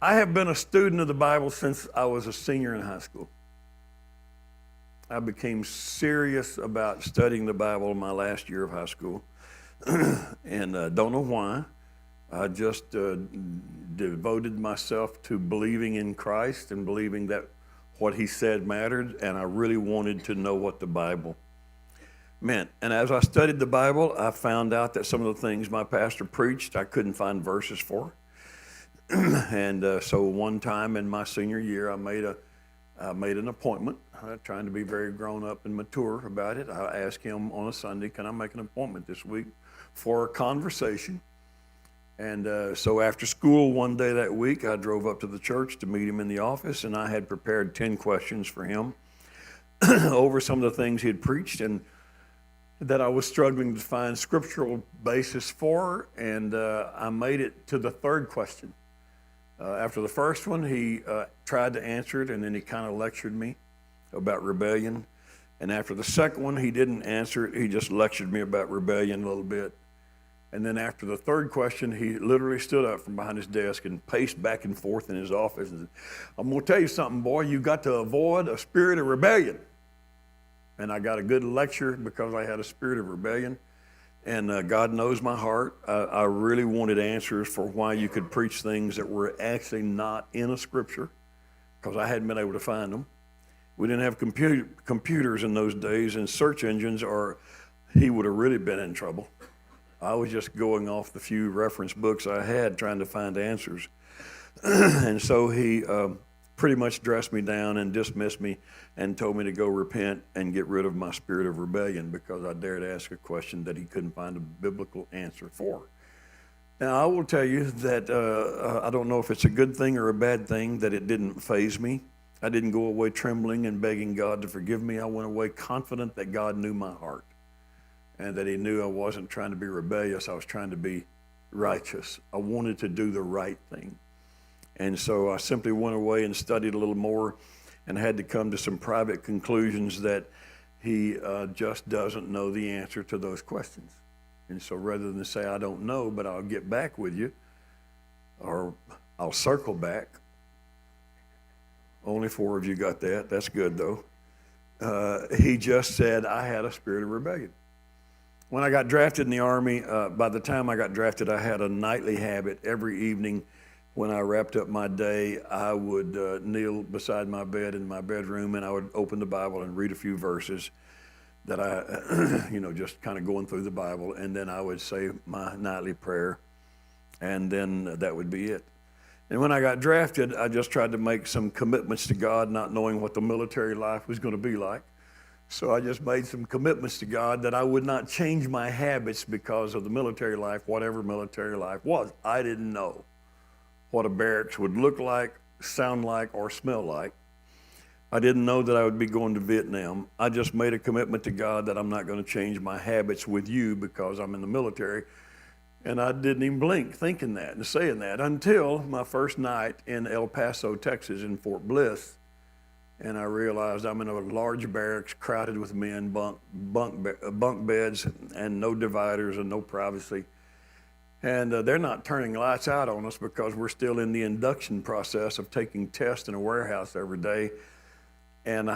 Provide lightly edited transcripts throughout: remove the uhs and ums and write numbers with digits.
I have been a student of the Bible since I was a senior in high school. I became serious about studying the Bible in my last year of high school, and don't know why. I just devoted myself to believing in Christ and believing that what he said mattered, and I really wanted to know what the Bible meant. And as I studied the Bible, I found out that some of the things my pastor preached, I couldn't find verses for. And so one time in my senior year, I made an appointment, trying to be very grown up and mature about it. I asked him on a Sunday, can I make an appointment this week for a conversation? And so after school one day that week, I drove up to the church to meet him in the office, and I had prepared 10 questions for him over some of the things he had preached and that I was struggling to find scriptural basis for, and I made it to the third question. After the first one, he tried to answer it, and then he kind of lectured me about rebellion. And after the second one, he didn't answer it. He just lectured me about rebellion a little bit. And then after the third question, he literally stood up from behind his desk and paced back and forth in his office and said, I'm going to tell you something, boy. You got to avoid a spirit of rebellion. And I got a good lecture because I had a spirit of rebellion. And God knows my heart. I really wanted answers for why you could preach things that were actually not in a scripture, because I hadn't been able to find them. We didn't have computers in those days and search engines, or he would have really been in trouble. I was just going off the few reference books I had trying to find answers. And so he pretty much dressed me down and dismissed me and told me to go repent and get rid of my spirit of rebellion because I dared ask a question that he couldn't find a biblical answer for. Now, I will tell you that I don't know if it's a good thing or a bad thing that it didn't faze me. I didn't go away trembling and begging God to forgive me. I went away confident that God knew my heart and that he knew I wasn't trying to be rebellious. I was trying to be righteous. I wanted to do the right thing. And so I simply went away and studied a little more and had to come to some private conclusions that he just doesn't know the answer to those questions. And so rather than say, I don't know, but I'll get back with you, or I'll circle back. Only 4 of you got that. That's good, though. He just said, I had a spirit of rebellion. When I got drafted in the Army, by the time I got drafted, I had a nightly habit every evening. When I wrapped up my day, I would kneel beside my bed in my bedroom, and I would open the Bible and read a few verses that I, just kind of going through the Bible, and then I would say my nightly prayer, and then that would be it. And when I got drafted, I just tried to make some commitments to God, not knowing what the military life was going to be like. So I just made some commitments to God that I would not change my habits because of the military life, whatever military life was. I didn't know what a barracks would look like, sound like, or smell like. I didn't know that I would be going to Vietnam. I just made a commitment to God that I'm not going to change my habits with you because I'm in the military. And I didn't even blink thinking that and saying that until my first night in El Paso, Texas, in Fort Bliss. And I realized I'm in a large barracks crowded with men, bunk beds, and no dividers and no privacy. And they're not turning lights out on us because we're still in the induction process of taking tests in a warehouse every day. And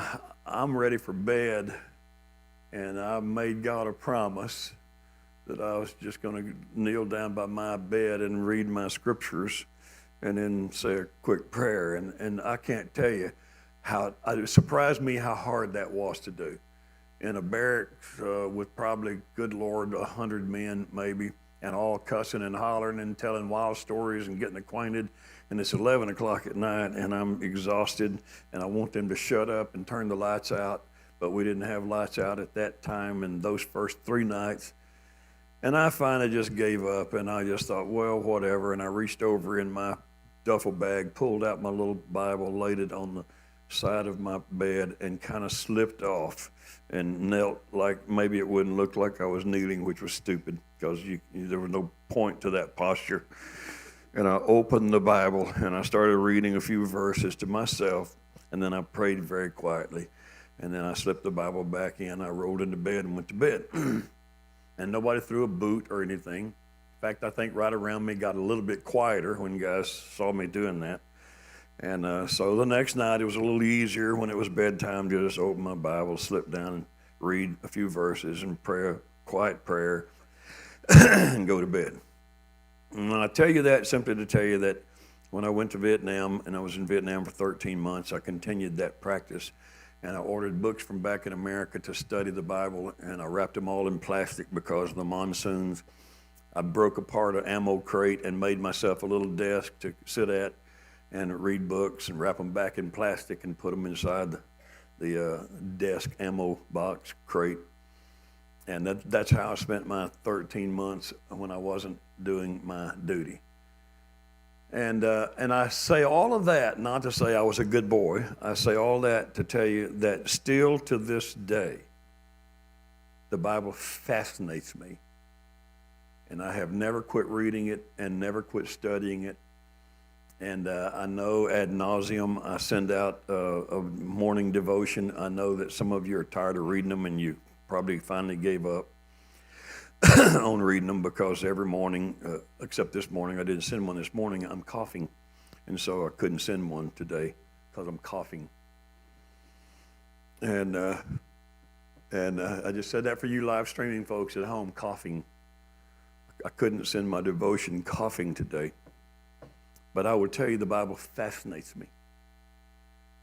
I'm ready for bed. And I made God a promise that I was just going to kneel down by my bed and read my scriptures and then say a quick prayer. And I can't tell you it surprised me how hard that was to do. In a barracks with probably, good Lord, 100 men maybe, and all cussing and hollering and telling wild stories and getting acquainted. And it's 11 o'clock at night, and I'm exhausted, and I want them to shut up and turn the lights out. But we didn't have lights out at that time in those first 3 nights. And I finally just gave up, and I just thought, well, whatever. And I reached over in my duffel bag, pulled out my little Bible, laid it on the side of my bed, and kind of slipped off and knelt like maybe it wouldn't look like I was kneeling, which was stupid because there was no point to that posture. And I opened the Bible and I started reading a few verses to myself, and then I prayed very quietly, and then I slipped the Bible back in. I rolled into bed and went to bed. And nobody threw a boot or anything. In fact, I think right around me got a little bit quieter when guys saw me doing that. And so the next night it was a little easier when it was bedtime to just open my Bible, slip down and read a few verses and pray a quiet prayer and go to bed. And I tell you that simply to tell you that when I went to Vietnam, and I was in Vietnam for 13 months, I continued that practice. And I ordered books from back in America to study the Bible, and I wrapped them all in plastic because of the monsoons. I broke apart an ammo crate and made myself a little desk to sit at and read books and wrap them back in plastic and put them inside the desk ammo box crate. And that's how I spent my 13 months when I wasn't doing my duty. And I say all of that not to say I was a good boy. I say all that to tell you that still to this day, the Bible fascinates me. And I have never quit reading it and never quit studying it. And I know ad nauseum I send out a morning devotion. I know that some of you are tired of reading them and you probably finally gave up on reading them because every morning, except this morning, I didn't send one this morning, I'm coughing. And so I couldn't send one today because I'm coughing. And I just said that for you live streaming folks at home, coughing. I couldn't send my devotion coughing today. But I will tell you the Bible fascinates me.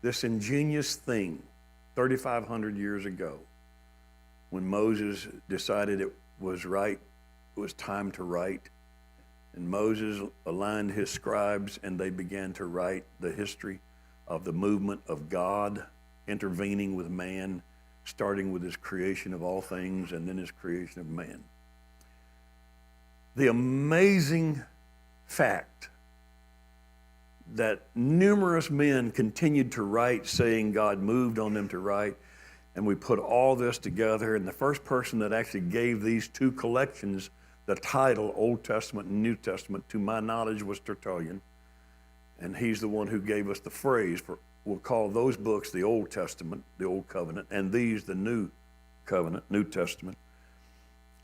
This ingenious thing 3,500 years ago when Moses decided it was right, it was time to write. And Moses aligned his scribes and they began to write the history of the movement of God intervening with man, starting with his creation of all things and then his creation of man. The amazing fact that numerous men continued to write, saying God moved on them to write, and we put all this together, and the first person that actually gave these two collections the title Old Testament and New Testament, to my knowledge, was Tertullian, and he's the one who gave us the phrase for, we'll call those books the Old Testament, the Old Covenant, and these the New Covenant, New Testament,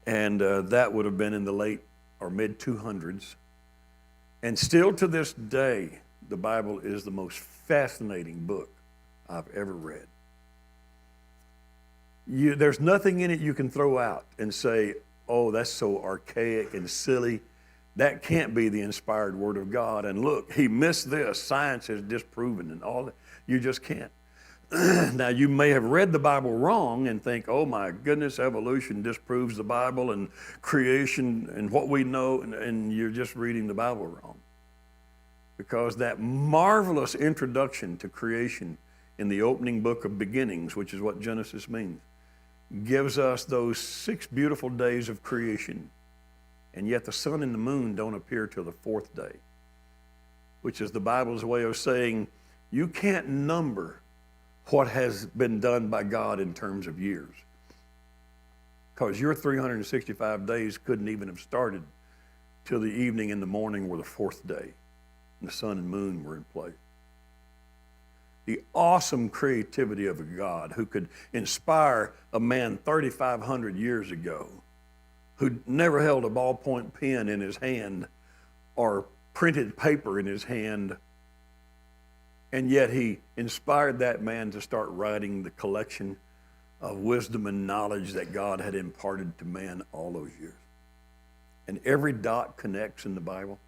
and that would have been in the late or mid-200s, and still to this day, the Bible is the most fascinating book I've ever read. There's nothing in it you can throw out and say, oh, that's so archaic and silly. That can't be the inspired Word of God. And look, he missed this. Science has disproven and all that. You just can't. Now, you may have read the Bible wrong and think, oh, my goodness, evolution disproves the Bible and creation and what we know, and you're just reading the Bible wrong. Because that marvelous introduction to creation in the opening book of beginnings, which is what Genesis means, gives us those 6 beautiful days of creation. And yet the sun and the moon don't appear till the 4th day, which is the Bible's way of saying you can't number what has been done by God in terms of years. Because your 365 days couldn't even have started till the evening and the morning were the 4th day. And the sun and moon were in place. The awesome creativity of a God who could inspire a man 3,500 years ago who never held a ballpoint pen in his hand or printed paper in his hand, and yet he inspired that man to start writing the collection of wisdom and knowledge that God had imparted to man all those years. And every dot connects in the Bible.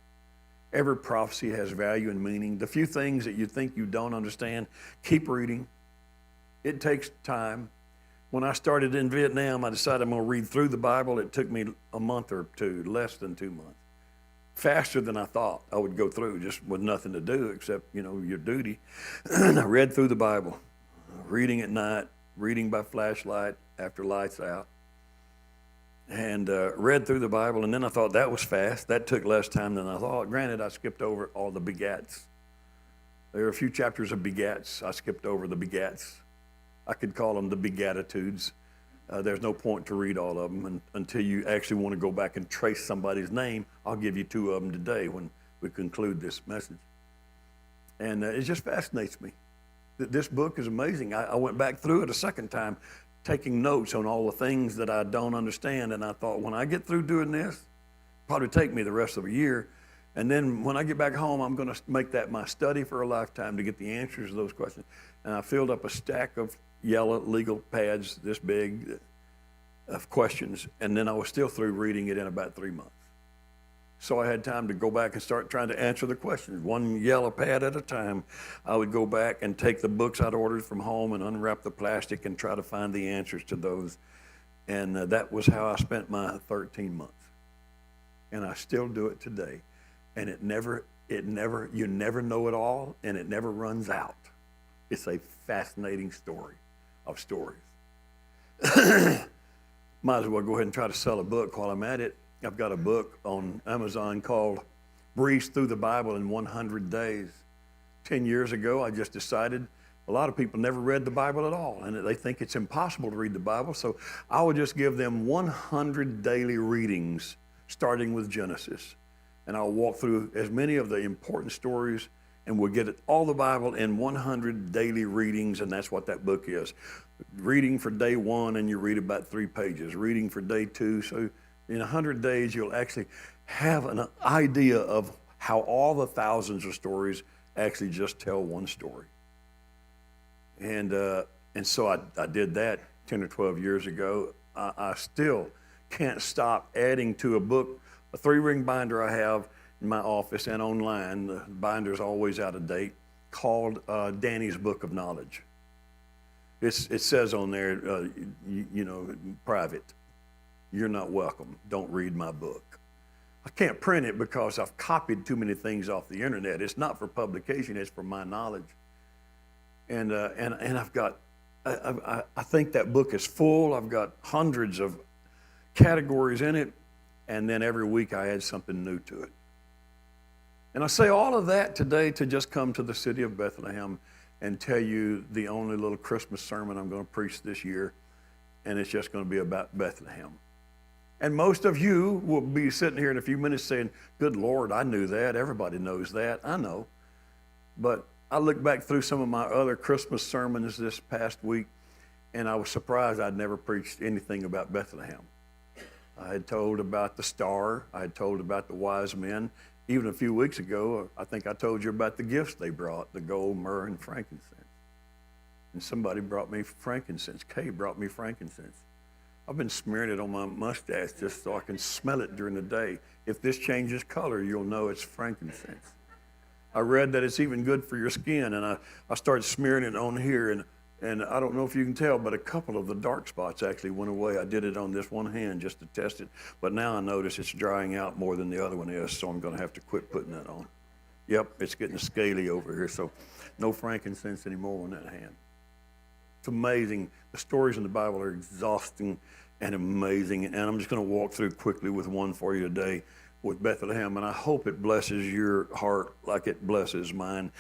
Every prophecy has value and meaning. The few things that you think you don't understand, keep reading. It takes time. When I started in Vietnam, I decided I'm going to read through the Bible. It took me a month or two, less than 2 months. Faster than I thought I would go through, just with nothing to do except, your duty. And I read through the Bible, reading at night, reading by flashlight after lights out. And read through the Bible, and then I thought that was fast. That took less time than I thought. Granted, I skipped over all the begats. There are a few chapters of begats. I skipped over the begats. I could call them the begatitudes. There's no point to read all of them until you actually want to go back and trace somebody's name. I'll give you 2 of them today when we conclude this message. And it just fascinates me. This book is amazing. I went back through it a second time, taking notes on all the things that I don't understand. And I thought, when I get through doing this, probably take me the rest of a year, And then when I get back home, I'm going to make that my study for a lifetime to get the answers to those questions. And I filled up a stack of yellow legal pads this big of questions, and then I was still through reading it in about 3 months. So I had time to go back and start trying to answer the questions. One yellow pad at a time, I would go back and take the books I'd ordered from home and unwrap the plastic and try to find the answers to those. And that was how I spent my 13 months. And I still do it today. And you never know it all, and it never runs out. It's a fascinating story of stories. Might as well go ahead and try to sell a book while I'm at it. I've got a book on Amazon called Breeze Through the Bible in 100 Days. 10 years ago, I just decided a lot of people never read the Bible at all, and they think it's impossible to read the Bible, so I will just give them 100 daily readings, starting with Genesis. And I'll walk through as many of the important stories, and we'll get all the Bible in 100 daily readings, and that's what that book is. Reading for day 1, and you read about 3 pages. Reading for day 2, so in 100 days, you'll actually have an idea of how all the thousands of stories actually just tell one story. And so I did that 10 or 12 years ago. I still can't stop adding to a book, a 3-ring binder I have in my office and online. The binder's always out of date, called Danny's Book of Knowledge. It says on there, private. You're not welcome. Don't read my book. I can't print it because I've copied too many things off the internet. It's not for publication, it's for my knowledge. And I've got, I think that book is full. I've got hundreds of categories in it, and then every week I add something new to it. And I say all of that today to just come to the city of Bethlehem and tell you the only little Christmas sermon I'm going to preach this year, and it's just going to be about Bethlehem. And most of you will be sitting here in a few minutes saying, good Lord, I knew that. Everybody knows that. I know. But I look back through some of my other Christmas sermons this past week, and I was surprised I'd never preached anything about Bethlehem. I had told about the star. I had told about the wise men. Even a few weeks ago, I think I told you about the gifts they brought, the gold, myrrh, and frankincense. And somebody brought me frankincense. Kay brought me frankincense. I've been smearing it on my mustache just so I can smell it during the day. If this changes color, you'll know it's frankincense. I read that it's even good for your skin, and I started smearing it on here, and I don't know if you can tell, but a couple of the dark spots actually went away. I did it on this one hand just to test it, but now I notice it's drying out more than the other one is, so I'm going to have to quit putting that on. Yep, it's getting scaly over here, so no frankincense anymore on that hand. It's amazing. The stories in the Bible are exhausting and amazing, and I'm just going to walk through quickly with one for you today with Bethlehem, and I hope it blesses your heart like it blesses mine.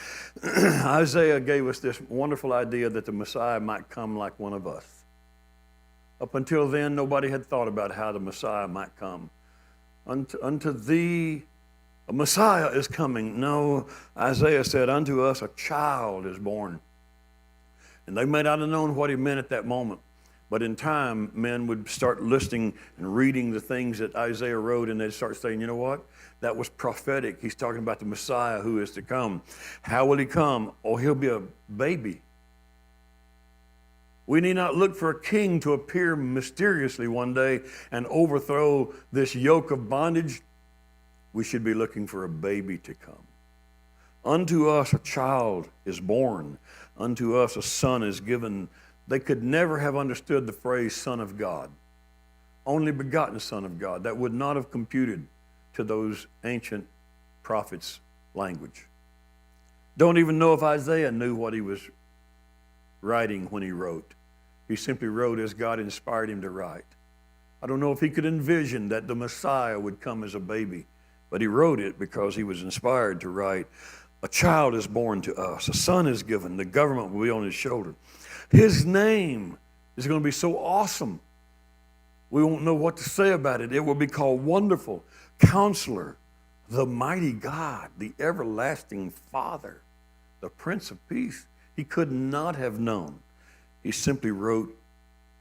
Isaiah gave us this wonderful idea that the Messiah might come like one of us. Up until then, nobody had thought about how the Messiah might come. Unto thee, a Messiah is coming. No, Isaiah said, unto us a child is born. And they may not have known what he meant at that moment. But in time, men would start listening and reading the things that Isaiah wrote, and they'd start saying, you know what? That was prophetic. He's talking about the Messiah who is to come. How will he come? Oh, he'll be a baby. We need not look for a king to appear mysteriously one day and overthrow this yoke of bondage. We should be looking for a baby to come. Unto us a child is born. Unto us a son is given. They could never have understood the phrase Son of God, only begotten Son of God. That would not have computed to those ancient prophets' language. Don't even know if Isaiah knew what he was writing when he wrote. He simply wrote as God inspired him to write. I don't know if he could envision that the Messiah would come as a baby, but he wrote it because he was inspired to write. A child is born to us. A son is given. The government will be on his shoulder. His name is going to be so awesome. We won't know what to say about it. It will be called Wonderful, Counselor, the Mighty God, the Everlasting Father, the Prince of Peace. He could not have known. He simply wrote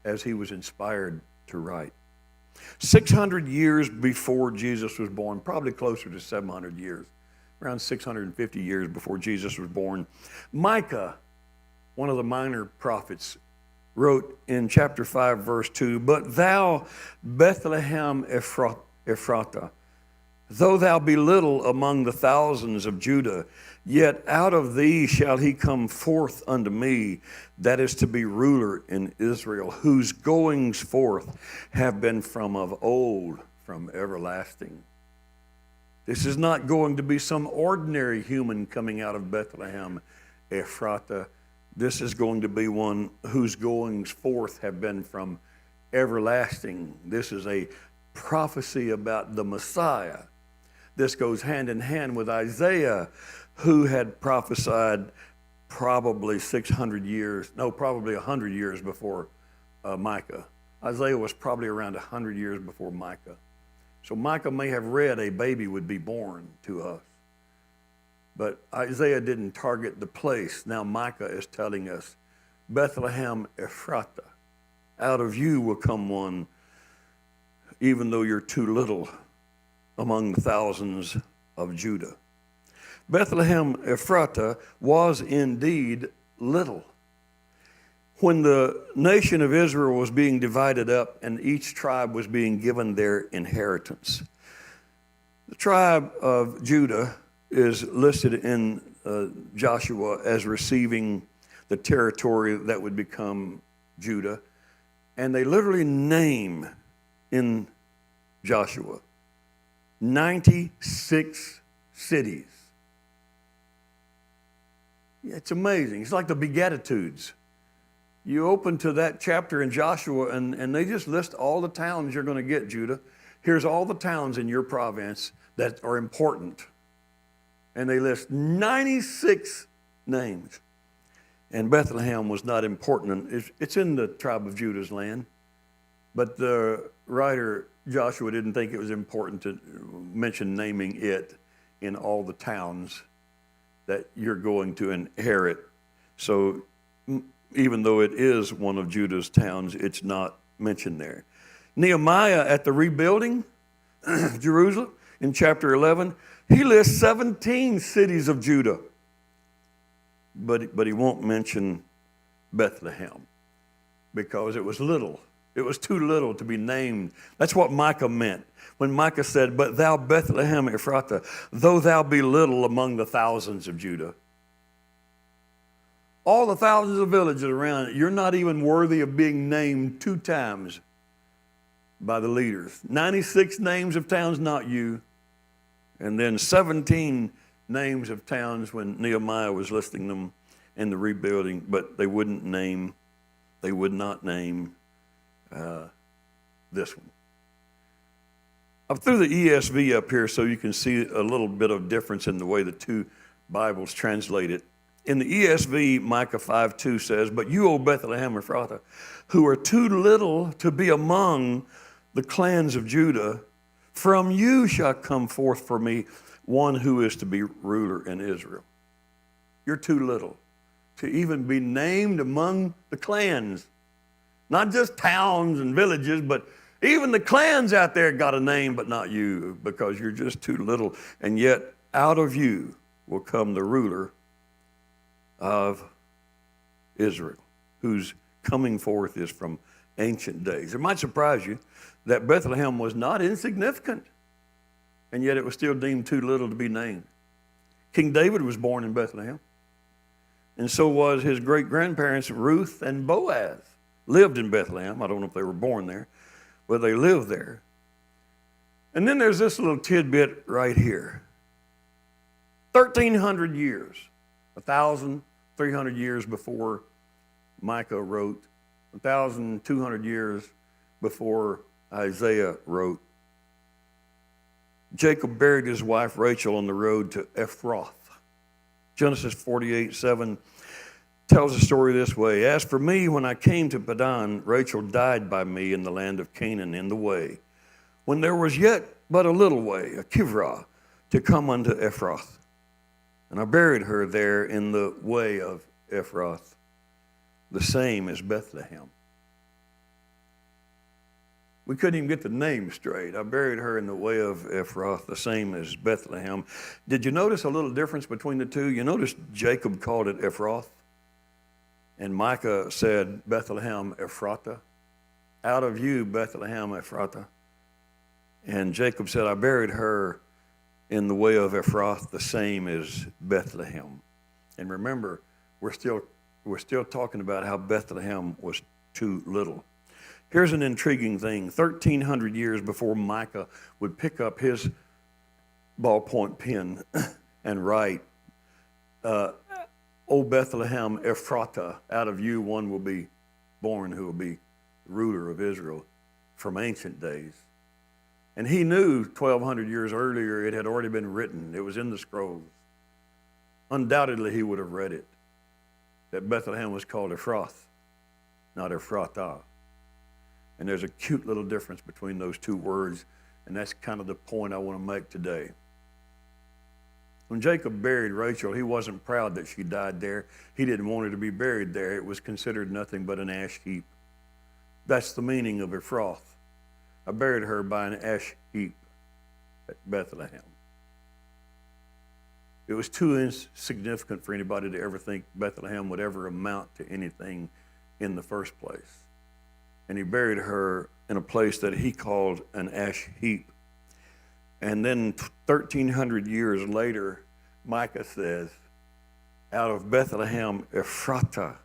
as he was inspired to write. 600 years before Jesus was born, probably closer to 700 years, around 650 years before Jesus was born, Micah, one of the minor prophets, wrote in chapter 5, verse 2, "But thou, Bethlehem Ephratah, though thou be little among the thousands of Judah, yet out of thee shall he come forth unto me, that is to be ruler in Israel, whose goings forth have been from of old, from everlasting." This is not going to be some ordinary human coming out of Bethlehem Ephratah. This is going to be one whose goings forth have been from everlasting. This is a prophecy about the Messiah. This goes hand in hand with Isaiah, who had prophesied probably 100 years before Micah. Isaiah was probably around 100 years before Micah. So Micah may have read a baby would be born to us. But Isaiah didn't target the place. Now Micah is telling us, Bethlehem Ephratah, out of you will come one, even though you're too little among the thousands of Judah. Bethlehem Ephratah was indeed little. When the nation of Israel was being divided up and each tribe was being given their inheritance, the tribe of Judah is listed in Joshua as receiving the territory that would become Judah. And they literally name in Joshua 96 cities. It's amazing. It's like the Beatitudes. You open to that chapter in Joshua and they just list all the towns you're going to get, Judah. Here's all the towns in your province that are important. And they list 96 names. And Bethlehem was not important. It's in the tribe of Judah's land. But the writer Joshua didn't think it was important to mention naming it in all the towns that you're going to inherit. So even though it is one of Judah's towns, it's not mentioned there. Nehemiah at the rebuilding Jerusalem in chapter 11, he lists 17 cities of Judah, but he won't mention Bethlehem because it was little. It was too little to be named. That's what Micah meant when Micah said, "But thou, Bethlehem Ephratah, though thou be little among the thousands of Judah." All the thousands of villages around it, you're not even worthy of being named 2 times by the leaders. 96 names of towns, not you. And then 17 names of towns when Nehemiah was listing them in the rebuilding, but they would not name this one. I threw the ESV up here so you can see a little bit of difference in the way the two Bibles translate it. In the ESV, Micah 5:2 says, "But you, O Bethlehem Ephratah, who are too little to be among the clans of Judah, from you shall come forth for me one who is to be ruler in Israel." You're too little to even be named among the clans. Not just towns and villages, but even the clans out there got a name, but not you, because you're just too little. And yet out of you will come the ruler of Israel, whose coming forth is from ancient days. It might surprise you that Bethlehem was not insignificant, and yet it was still deemed too little to be named. King David was born in Bethlehem, and so was his great-grandparents Ruth and Boaz. Lived in Bethlehem. I don't know if they were born there, but they lived there. And then there's this little tidbit right here. 1,300 years, 1,300 years before Micah wrote, 1,200 years before Isaiah wrote, Jacob buried his wife Rachel on the road to Ephrath. Genesis 48:7 tells the story this way: "As for me, when I came to Padan, Rachel died by me in the land of Canaan in the way, when there was yet but a little way, a kivrah, to come unto Ephrath. And I buried her there in the way of Ephrath, the same as Bethlehem." We couldn't even get the name straight. I buried her in the way of Ephrath, the same as Bethlehem. Did you notice a little difference between the two? You notice Jacob called it Ephrath, and Micah said Bethlehem Ephratah. Out of you, Bethlehem Ephratah. And Jacob said, I buried her in the way of Ephrath, the same as Bethlehem. And remember, we're still talking about how Bethlehem was too little. Here's an intriguing thing. 1,300 years before Micah would pick up his ballpoint pen and write, O Bethlehem Ephratah, out of you one will be born who will be the ruler of Israel from ancient days. And he knew 1,200 years earlier it had already been written. It was in the scrolls. Undoubtedly he would have read it, that Bethlehem was called Ephrath, not Ephratah. And there's a cute little difference between those two words, and that's kind of the point I want to make today. When Jacob buried Rachel, he wasn't proud that she died there. He didn't want her to be buried there. It was considered nothing but an ash heap. That's the meaning of Ephrath. I buried her by an ash heap at Bethlehem. It was too insignificant for anybody to ever think Bethlehem would ever amount to anything in the first place. And he buried her in a place that he called an ash heap. And then 1,300 years later, Micah says, out of Bethlehem Ephratah,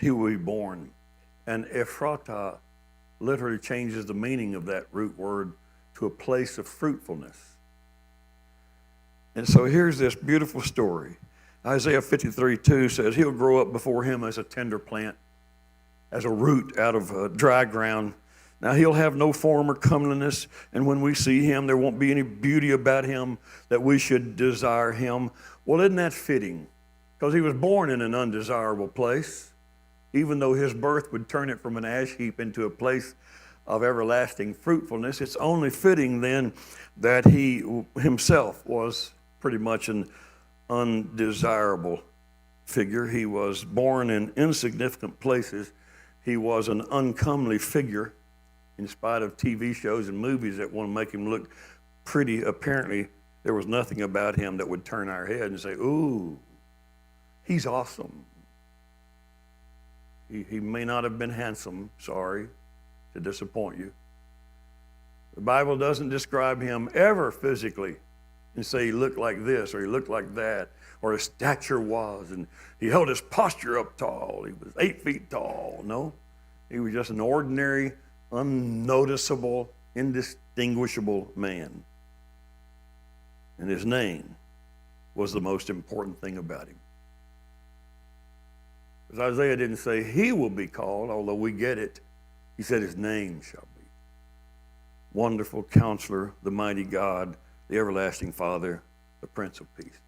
he will be born. And Ephratah literally changes the meaning of that root word to a place of fruitfulness. And so here's this beautiful story. Isaiah 53:2 says, he'll grow up before him as a tender plant, as a root out of dry ground. Now he'll have no form or comeliness, and when we see him, there won't be any beauty about him that we should desire him. Well, isn't that fitting? Because he was born in an undesirable place. Even though his birth would turn it from an ash heap into a place of everlasting fruitfulness, it's only fitting then that he himself was pretty much an undesirable figure. He was born in insignificant places. He was an uncomely figure. In spite of TV shows and movies that want to make him look pretty, apparently there was nothing about him that would turn our head and say, ooh, he's awesome. He may not have been handsome, sorry to disappoint you. The Bible doesn't describe him ever physically and say he looked like this or he looked like that or his stature was, and he held his posture up tall. He was 8 feet tall. No, he was just an ordinary, unnoticeable, indistinguishable man. And his name was the most important thing about him. Because Isaiah didn't say he will be called, although we get it. He said his name shall be Wonderful Counselor, the Mighty God, the Everlasting Father, the Prince of Peace.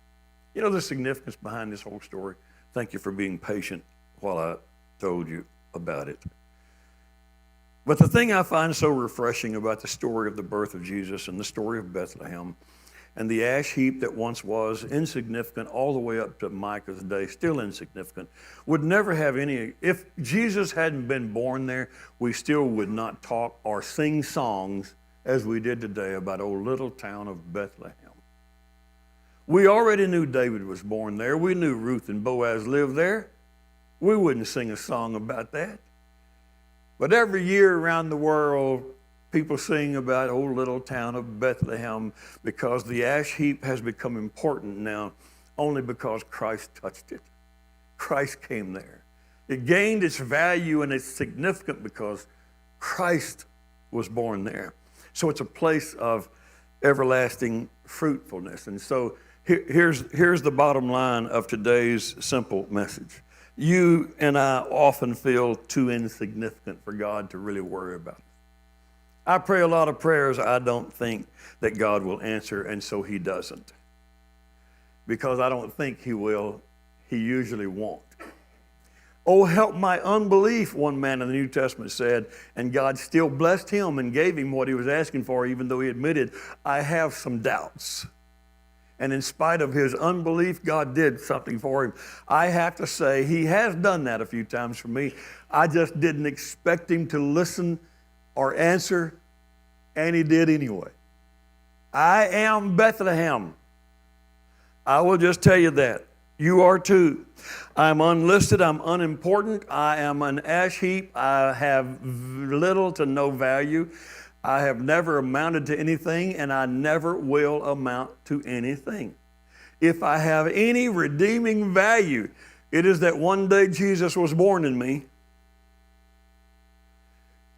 You know the significance behind this whole story? Thank you for being patient while I told you about it. But the thing I find so refreshing about the story of the birth of Jesus and the story of Bethlehem and the ash heap that once was insignificant all the way up to Micah's day, still insignificant, would never have any, if Jesus hadn't been born there, we still would not talk or sing songs as we did today about old little town of Bethlehem. We already knew David was born there. We knew Ruth and Boaz lived there. We wouldn't sing a song about that. But every year around the world, people sing about old little town of Bethlehem because the ash heap has become important now only because Christ touched it. Christ came there. It gained its value and it's significant because Christ was born there. So it's a place of everlasting fruitfulness. And so here's the bottom line of today's simple message. You and I often feel too insignificant for God to really worry about. I pray a lot of prayers I don't think that God will answer, and so he doesn't. Because I don't think he will, he usually won't. Oh, help my unbelief, one man in the New Testament said, and God still blessed him and gave him what he was asking for, even though he admitted, I have some doubts. And in spite of his unbelief, God did something for him. I have to say, he has done that a few times for me. I just didn't expect him to listen or answer, and he did anyway. I am Bethlehem. I will just tell you that. You are too. I'm unlisted. I'm unimportant. I am an ash heap. I have little to no value. I have never amounted to anything, and I never will amount to anything. If I have any redeeming value, it is that one day Jesus was born in me.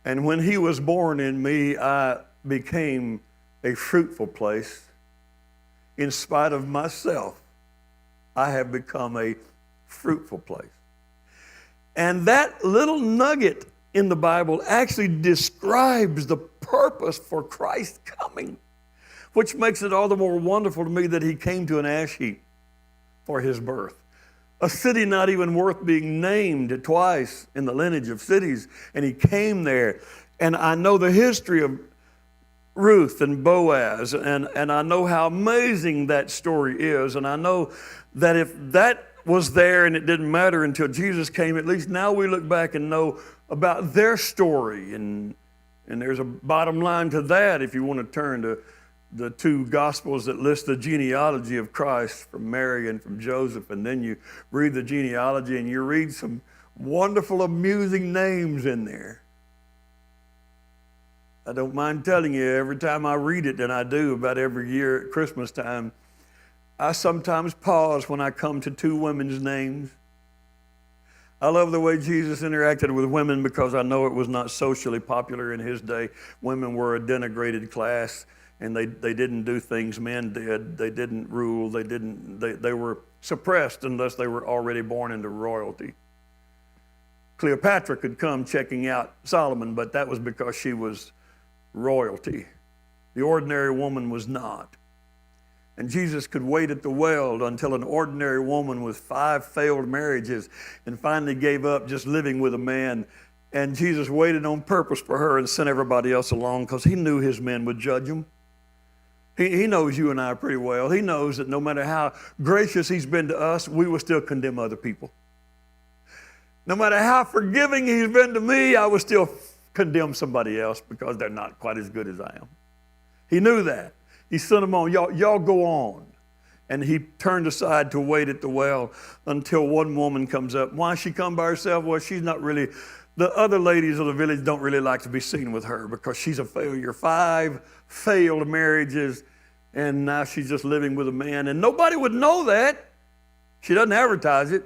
And when he was born in me, I became a fruitful place. In spite of myself, I have become a fruitful place. And that little nugget in the Bible actually describes the purpose for Christ coming, which makes it all the more wonderful to me that he came to an ash heap for his birth. A city not even worth being named twice in the lineage of cities, and he came there. And I know the history of Ruth and Boaz, and I know how amazing that story is, and I know that if that was there and it didn't matter until Jesus came, at least now we look back and know about their story, and there's a bottom line to that if you want to turn to the two Gospels that list the genealogy of Christ from Mary and from Joseph, and then you read the genealogy and you read some wonderful, amusing names in there. I don't mind telling you, every time I read it, and I do about every year at Christmas time, I sometimes pause when I come to two women's names. I love the way Jesus interacted with women because I know it was not socially popular in his day. Women were a denigrated class, and they didn't do things men did. They didn't rule. They were suppressed unless they were already born into royalty. Cleopatra could come checking out Solomon, but that was because she was royalty. The ordinary woman was not. And Jesus could wait at the well until an ordinary woman with 5 failed marriages and finally gave up just living with a man. And Jesus waited on purpose for her and sent everybody else along because he knew his men would judge him. He knows you and I pretty well. He knows that no matter how gracious he's been to us, we will still condemn other people. No matter how forgiving he's been to me, I will still condemn somebody else because they're not quite as good as I am. He knew that. He sent them on. Y'all go on. And he turned aside to wait at the well until one woman comes up. Why she come by herself? Well, she's not really, the other ladies of the village don't really like to be seen with her because she's a failure. 5 failed marriages, and now she's just living with a man. And nobody would know that. She doesn't advertise it.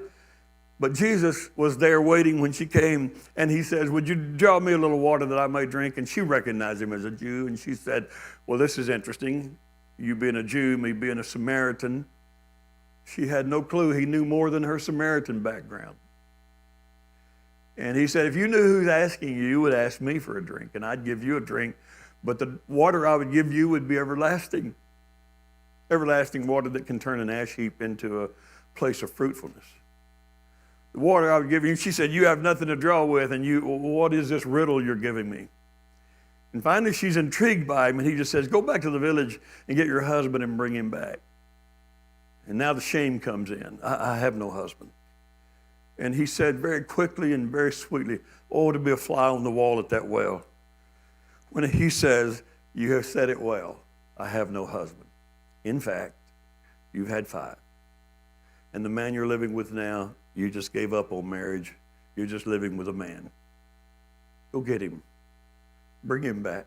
But Jesus was there waiting when she came, and he says, would you draw me a little water that I may drink? And she recognized him as a Jew, and she said, well, this is interesting. You being a Jew, me being a Samaritan. She had no clue. He knew more than her Samaritan background. And he said, if you knew who's asking you, you would ask me for a drink, and I'd give you a drink. But the water I would give you would be everlasting. Everlasting water that can turn an ash heap into a place of fruitfulness. The water I would give you, she said, you have nothing to draw with, and what is this riddle you're giving me? And finally, she's intrigued by him, and he just says, go back to the village and get your husband and bring him back. And now the shame comes in. I have no husband. And he said very quickly and very sweetly, oh, to be a fly on the wall at that well. When he says, you have said it well, I have no husband. In fact, you've had 5. And the man you're living with now, you just gave up on marriage. You're just living with a man. Go get him. Bring him back.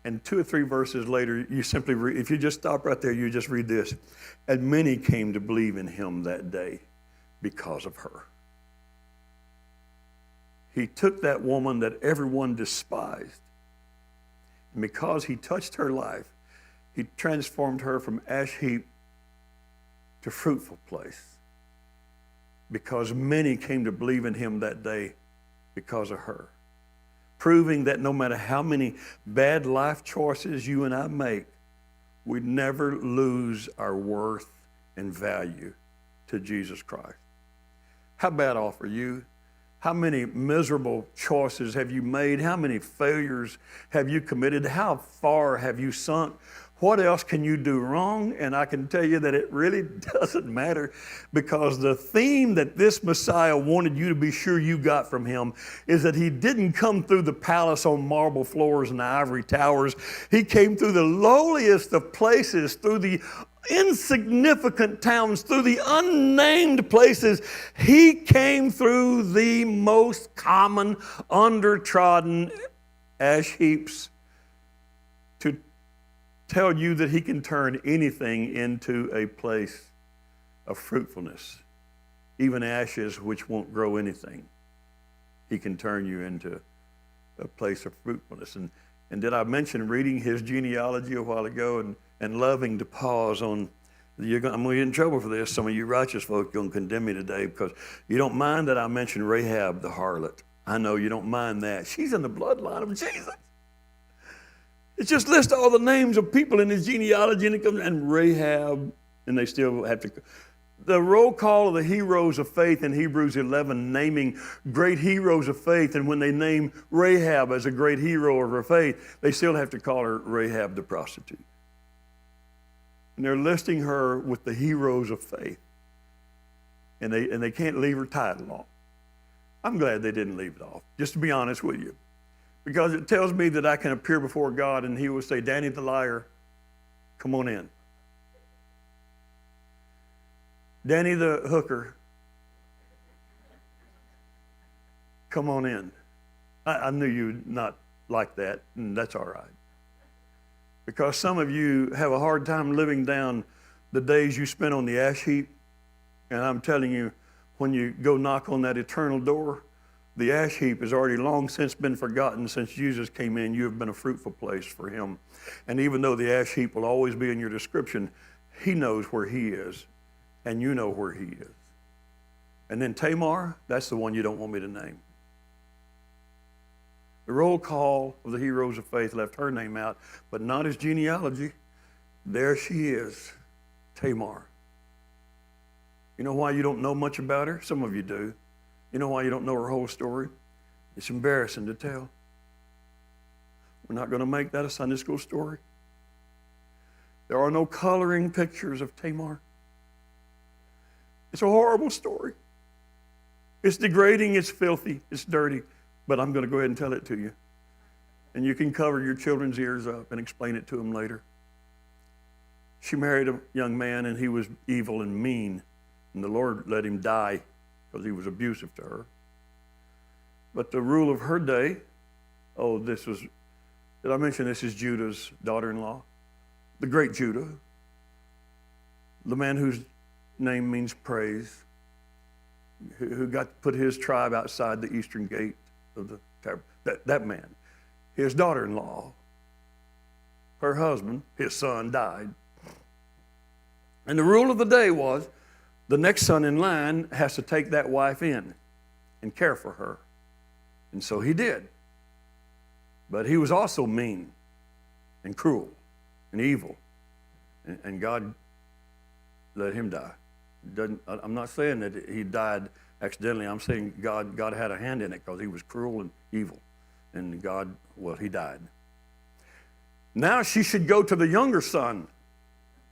And 2 or 3 verses later, you simply read, if you just stop right there, you just read this. And many came to believe in him that day because of her. He took that woman that everyone despised. And because he touched her life, he transformed her from ash heap to fruitful place. Because many came to believe in him that day because of her. Proving that no matter how many bad life choices you and I make, we never lose our worth and value to Jesus Christ. How bad off are you? How many miserable choices have you made? How many failures have you committed? How far have you sunk? what else can you do wrong? And I can tell you that it really doesn't matter, because the theme that this Messiah wanted you to be sure you got from him is that he didn't come through the palace on marble floors and ivory towers. He came through the lowliest of places, through the insignificant towns, through the unnamed places. He came through the most common, undertrodden ash heaps to tell you that he can turn anything into a place of fruitfulness. Even ashes which won't grow anything, he can turn you into a place of fruitfulness. And did I mention reading his genealogy a while ago and loving to pause on, I'm going to get in trouble for this. Some of you righteous folk are going to condemn me today because you don't mind that I mentioned Rahab the harlot. I know you don't mind that. She's in the bloodline of Jesus. It just lists all the names of people in his genealogy, and it comes, and Rahab, and they still have to. The roll call of the heroes of faith in Hebrews 11, naming great heroes of faith, and when they name Rahab as a great hero of her faith, they still have to call her Rahab the prostitute. And they're listing her with the heroes of faith, and they can't leave her title off. I'm glad they didn't leave it off, just to be honest with you. Because it tells me that I can appear before God and he will say, Danny the liar, come on in. Danny the hooker, come on in. I knew you'd not like that, and that's all right. Because some of you have a hard time living down the days you spent on the ash heap. And I'm telling you, when you go knock on that eternal door, the ash heap has already long since been forgotten. Since Jesus came in, you have been a fruitful place for him. And even though the ash heap will always be in your description, he knows where he is, and you know where he is. And then Tamar, that's the one you don't want me to name. The roll call of the heroes of faith left her name out, but not his genealogy. There she is, Tamar. You know why you don't know much about her? Some of you do. You know why you don't know her whole story? It's embarrassing to tell. We're not going to make that a Sunday school story. There are no coloring pictures of Tamar. It's a horrible story. It's degrading, it's filthy, it's dirty, but I'm going to go ahead and tell it to you. And you can cover your children's ears up and explain it to them later. She married a young man, and he was evil and mean, and the Lord let him die because he was abusive to her. But the rule of her day, did I mention this is Judah's daughter-in-law? The great Judah, the man whose name means praise, who got to put his tribe outside the eastern gate of the tabernacle. That man, his daughter-in-law, her husband, his son died. And the rule of the day was the next son in line has to take that wife in and care for her. And so he did. But he was also mean and cruel and evil. And God let him die. I'm not saying that he died accidentally. I'm saying God had a hand in it because he was cruel and evil. And he died. Now she should go to the younger son.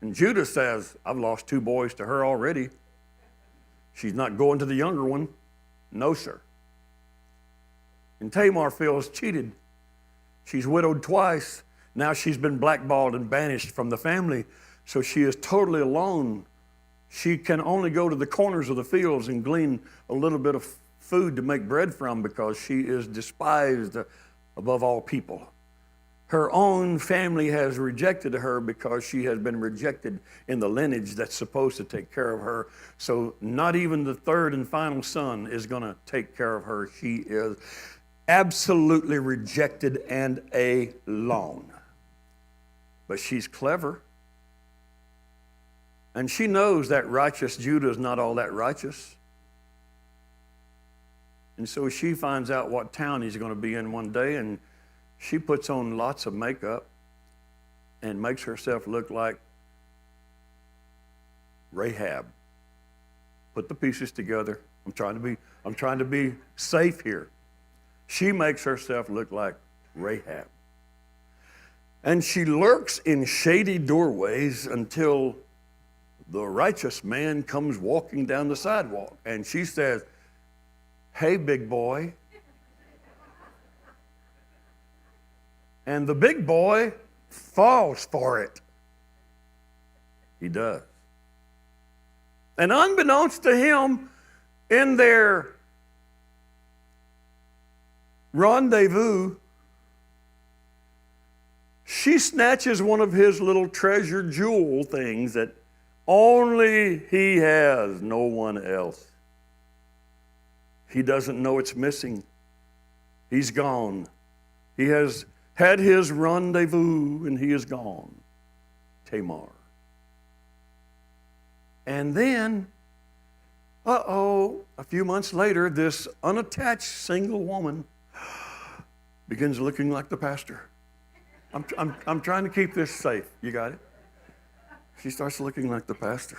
And Judah says, I've lost 2 boys to her already. She's not going to the younger one. No, sir. And Tamar feels cheated. She's widowed twice. Now she's been blackballed and banished from the family. So she is totally alone. She can only go to the corners of the fields and glean a little bit of food to make bread from because she is despised above all people. Her own family has rejected her because she has been rejected in the lineage that's supposed to take care of her. So not even the third and final son is going to take care of her. She is absolutely rejected and alone. But she's clever. And she knows that righteous Judah is not all that righteous. And so she finds out what town he's going to be in one day, and she puts on lots of makeup and makes herself look like Rahab. Put the pieces together. I'm trying to be safe here. She makes herself look like Rahab. And she lurks in shady doorways until the righteous man comes walking down the sidewalk. And she says, "Hey, big boy." And the big boy falls for it. He does. And unbeknownst to him, in their rendezvous, she snatches one of his little treasure jewel things that only he has, no one else. He doesn't know it's missing. He's gone. He has had his rendezvous and he is gone. Tamar. And then, a few months later, this unattached single woman begins looking like the pastor. I'm trying to keep this safe. You got it? She starts looking like the pastor.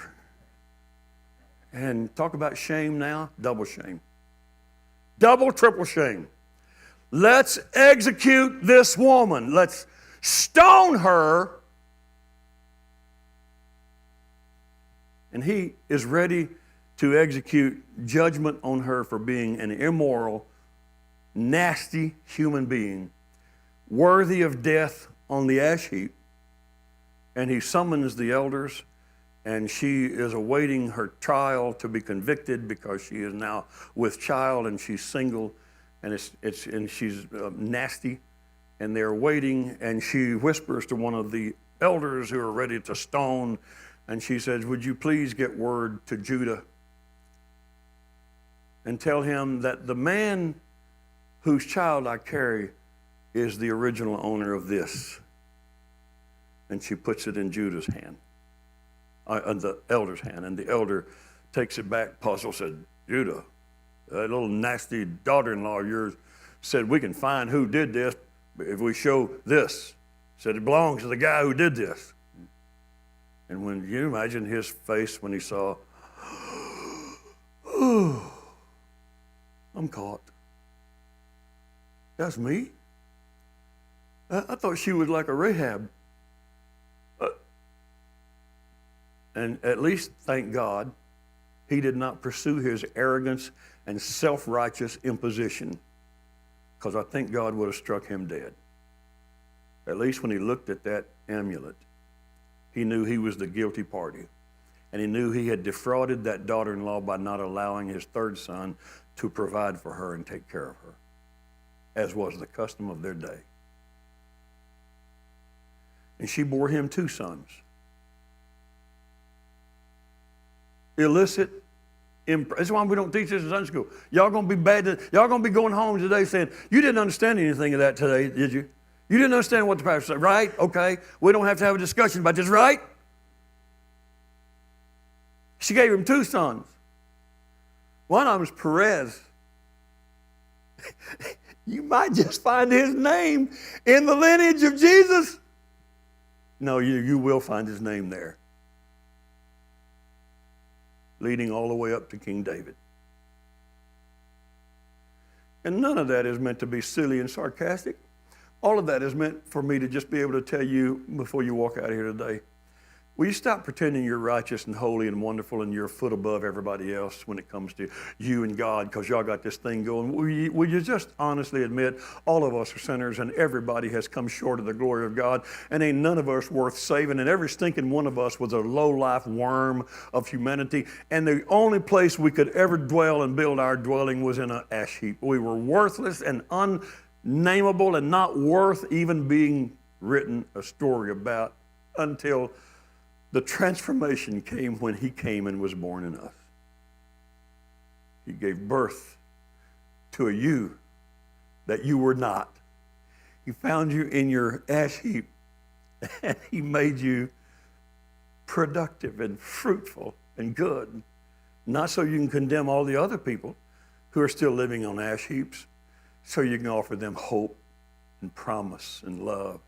And talk about shame now, double shame. Double, triple shame. Let's execute this woman. Let's stone her. And he is ready to execute judgment on her for being an immoral, nasty human being, worthy of death on the ash heap. And he summons the elders, and she is awaiting her trial to be convicted because she is now with child and she's single, and she's nasty, and they're waiting. And she whispers to one of the elders who are ready to stone, and she says, "Would you please get word to Judah and tell him that the man whose child I carry is the original owner of this." And she puts it in Judah's hand, the elder's hand. And the elder takes it back, puzzled, said, "Judah, that little nasty daughter-in-law of yours said we can find who did this if we show this." Said it belongs to the guy who did this. And when you imagine his face when he saw, "Oh, I'm caught. That's me? I thought she was like a Rahab." And at least, thank God, he did not pursue his arrogance and self-righteous imposition, because I think God would have struck him dead. At least when he looked at that amulet, he knew he was the guilty party. And he knew he had defrauded that daughter-in-law by not allowing his third son to provide for her and take care of her, as was the custom of their day. And she bore him 2 sons. Illicit. That's why we don't teach this in Sunday school. Y'all gonna be bad. Y'all gonna be going home today saying, "You didn't understand anything of that today, did you? You didn't understand what the pastor said, right? Okay, we don't have to have a discussion about this, right?" She gave him 2 sons. One of them was Perez. You might just find his name in the lineage of Jesus. No, you will find his name there, leading all the way up to King David. And none of that is meant to be silly and sarcastic. All of that is meant for me to just be able to tell you before you walk out of here today, will you stop pretending you're righteous and holy and wonderful and you're a foot above everybody else when it comes to you and God, because y'all got this thing going? Will you just honestly admit all of us are sinners and everybody has come short of the glory of God, and ain't none of us worth saving, and every stinking one of us was a low-life worm of humanity, and the only place we could ever dwell and build our dwelling was in an ash heap. We were worthless and unnameable and not worth even being written a story about until the transformation came when he came and was born in us. He gave birth to a you that you were not. He found you in your ash heap, and he made you productive and fruitful and good. Not so you can condemn all the other people who are still living on ash heaps, so you can offer them hope and promise and love.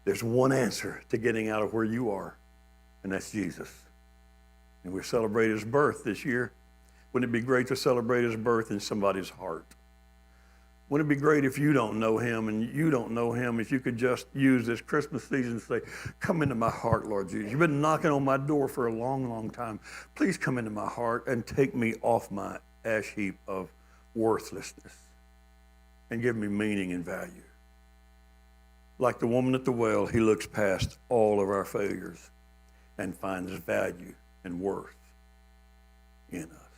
There's one answer to getting out of where you are, and that's Jesus. And we celebrate his birth this year. Wouldn't it be great to celebrate his birth in somebody's heart? Wouldn't it be great if you don't know him and you don't know him, if you could just use this Christmas season to say, come into my heart, Lord Jesus. You've been knocking on my door for a long, long time. Please come into my heart and take me off my ash heap of worthlessness and give me meaning and value. Like the woman at the well, he looks past all of our failures and finds value and worth in us.